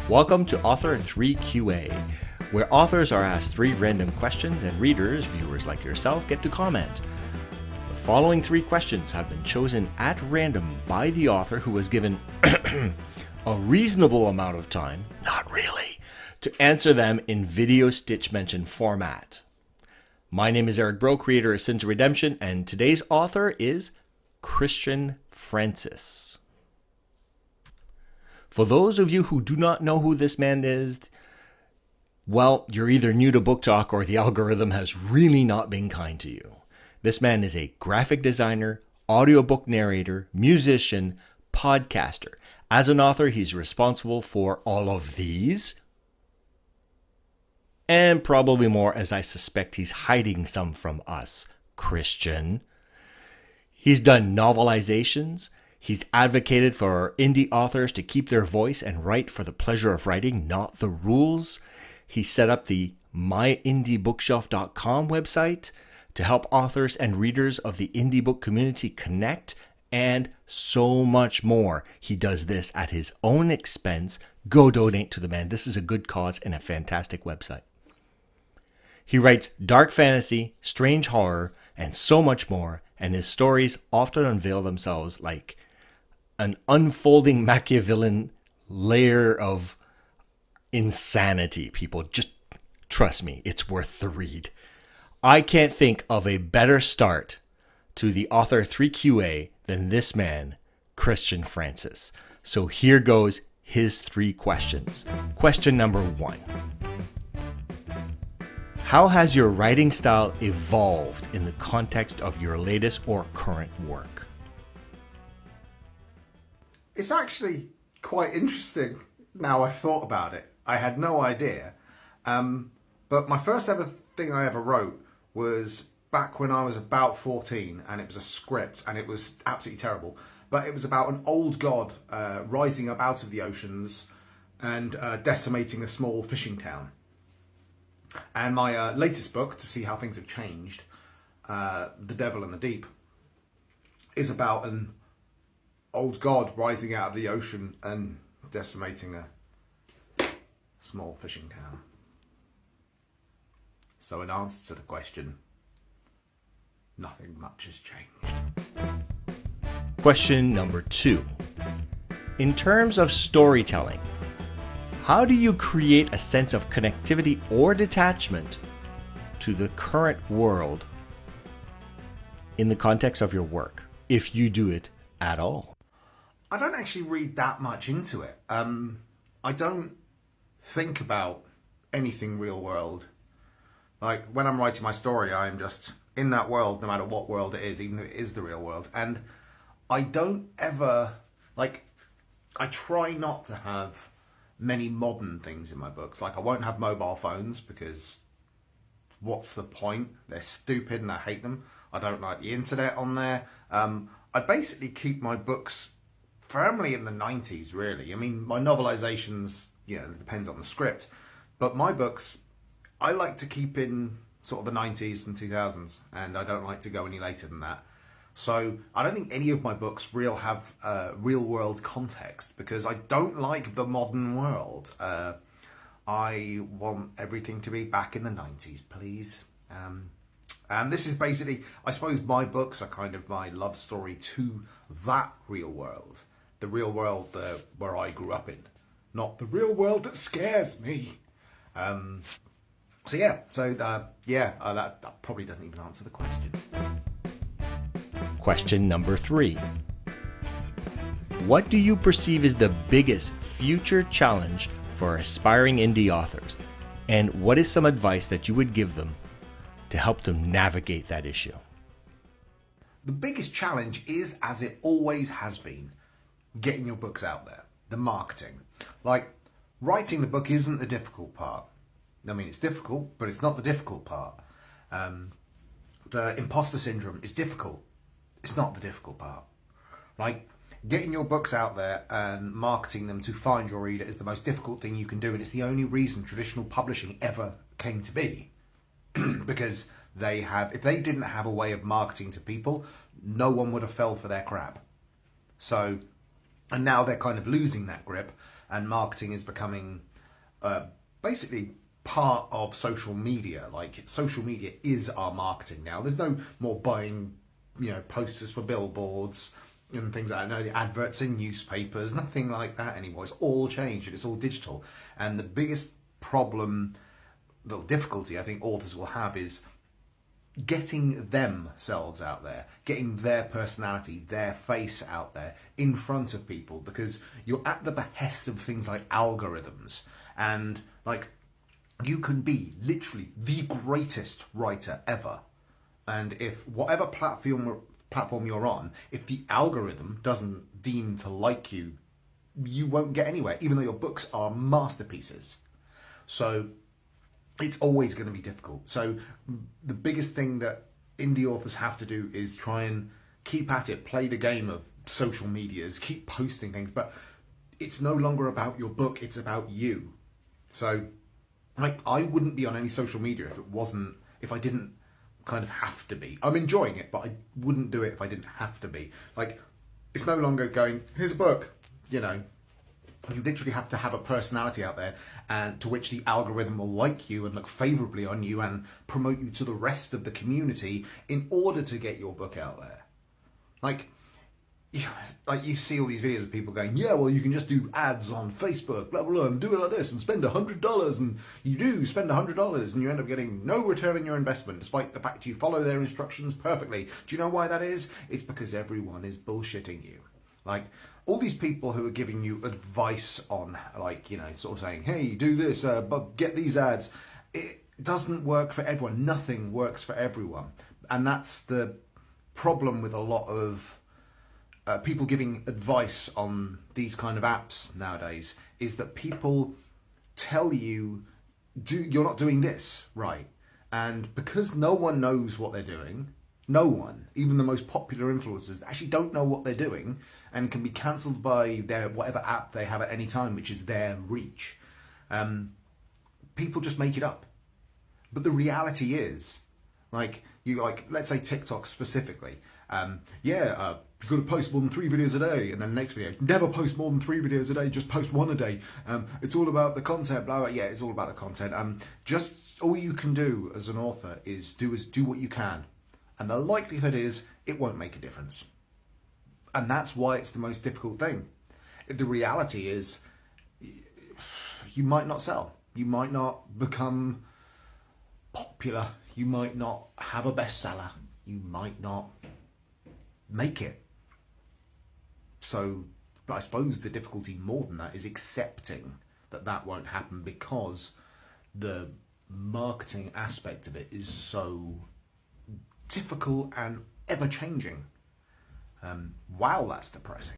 Welcome to Author 3QA, where authors are asked 3 random questions and readers, viewers like yourself, get to comment. The following 3 questions have been chosen at random by the author who was given a reasonable amount of time, not really, to answer them in video stitch mention format. My name is Eric Bro, creator of Sins of Redemption, and today's author is Christian Francis. For those of you who do not know who this man is, well, you're either new to Book Talk or the algorithm has really not been kind to you. This man is a graphic designer, audiobook narrator, musician, podcaster. As an author, he's responsible for all of these, and probably more, as I suspect he's hiding some from us, Christian. He's done novelizations. He's advocated for indie authors to keep their voice and write for the pleasure of writing, not the rules. He set up the myindiebookshelf.com website to help authors and readers of the indie book community connect, and so much more. He does this at his own expense. Go donate to the man. This is a good cause and a fantastic website. He writes dark fantasy, strange horror, and so much more, and his stories often unveil themselves like an unfolding Machiavellian layer of insanity. People, just trust me, it's worth the read. I can't think of a better start to the Author 3QA than this man, Christian Francis. So here goes his 3 questions. Question number 1. How has your writing style evolved in the context of your latest or current work? It's actually quite interesting now I've thought about it. I had no idea. But my first ever thing I ever wrote was back when I was about 14, and it was a script, and it was absolutely terrible. But it was about an old god rising up out of the oceans and decimating a small fishing town. And my latest book, to see how things have changed, The Devil and the Deep, is about an old god rising out of the ocean and decimating a small fishing town. So in answer to the question, nothing much has changed. Question number 2. In terms of storytelling, how do you create a sense of connectivity or detachment to the current world in the context of your work, if you do it at all? I don't actually read that much into it. I don't think about anything real world. Like, when I'm writing my story, I'm just in that world, no matter what world it is, even if it is the real world. And I don't ever, I try not to have many modern things in my books. Like, I won't have mobile phones because what's the point? They're stupid and I hate them. I don't like the internet on there. I basically keep my books firmly in the 90s, really. I mean, my novelizations, it depends on the script. But my books, I like to keep in sort of the 90s and 2000s. And I don't like to go any later than that. So I don't think any of my books have real world context, because I don't like the modern world. I want everything to be back in the 90s, please. And this is basically, I suppose my books are kind of my love story to that real world. The real world where I grew up in. Not the real world that scares me. That probably doesn't even answer the question. Question number 3. What do you perceive as the biggest future challenge for aspiring indie authors? And what is some advice that you would give them to help them navigate that issue? The biggest challenge is, as it always has been, getting your books out there. The marketing. Like, writing the book isn't the difficult part. I mean, it's difficult, but it's not the difficult part. The imposter syndrome is difficult. It's not the difficult part. Like, getting your books out there and marketing them to find your reader is the most difficult thing you can do, and it's the only reason traditional publishing ever came to be. Because if they didn't have a way of marketing to people, no one would have fell for their crap. So And now they're kind of losing that grip, and marketing is becoming basically part of social media. Like, social media is our marketing now. There's no more buying, posters for billboards and things like that. No adverts in newspapers, nothing like that anymore. It's all changed and it's all digital. And the biggest problem, the difficulty I think authors will have is getting themselves out there, getting their personality, their face out there in front of people, because you're at the behest of things like algorithms. And like, you can be literally the greatest writer ever, and if whatever platform you're on, if the algorithm doesn't deem to like you, you won't get anywhere, even though your books are masterpieces. So it's always going to be difficult. So the biggest thing that indie authors have to do is try and keep at it, play the game of social medias, keep posting things, but it's no longer about your book, it's about you. So like, I wouldn't be on any social media if I didn't kind of have to be. I'm enjoying it, but I wouldn't do it if I didn't have to be. Like, it's no longer going, here's a book, You literally have to have a personality out there, and to which the algorithm will like you and look favourably on you and promote you to the rest of the community in order to get your book out there. Like you see all these videos of people going, yeah, well, you can just do ads on Facebook, blah, blah, blah, and do it like this and spend $100. And you do spend $100 and you end up getting no return on your investment, despite the fact you follow their instructions perfectly. Do you know why that is? It's because everyone is bullshitting you. Like, all these people who are giving you advice on, sort of saying, hey, do this, but get these ads. It doesn't work for everyone. Nothing works for everyone. And that's the problem with a lot of people giving advice on these kind of apps nowadays, is that people tell you, you're not doing this right. And because no one knows what they're doing, no one, even the most popular influencers, actually don't know what they're doing and can be cancelled by their whatever app they have at any time, which is their reach. People just make it up. But the reality is, let's say TikTok specifically. You've got to post more than 3 videos a day, and then the next video, never post more than 3 videos a day, just post 1 a day. It's all about the content, blah, blah. Yeah, it's all about the content. Just all you can do as an author is do what you can. And the likelihood is it won't make a difference. And that's why it's the most difficult thing. The reality is you might not sell. You might not become popular. You might not have a bestseller. You might not make it. So I suppose the difficulty more than that is accepting that won't happen, because the marketing aspect of it is so difficult and ever changing. Wow, that's depressing.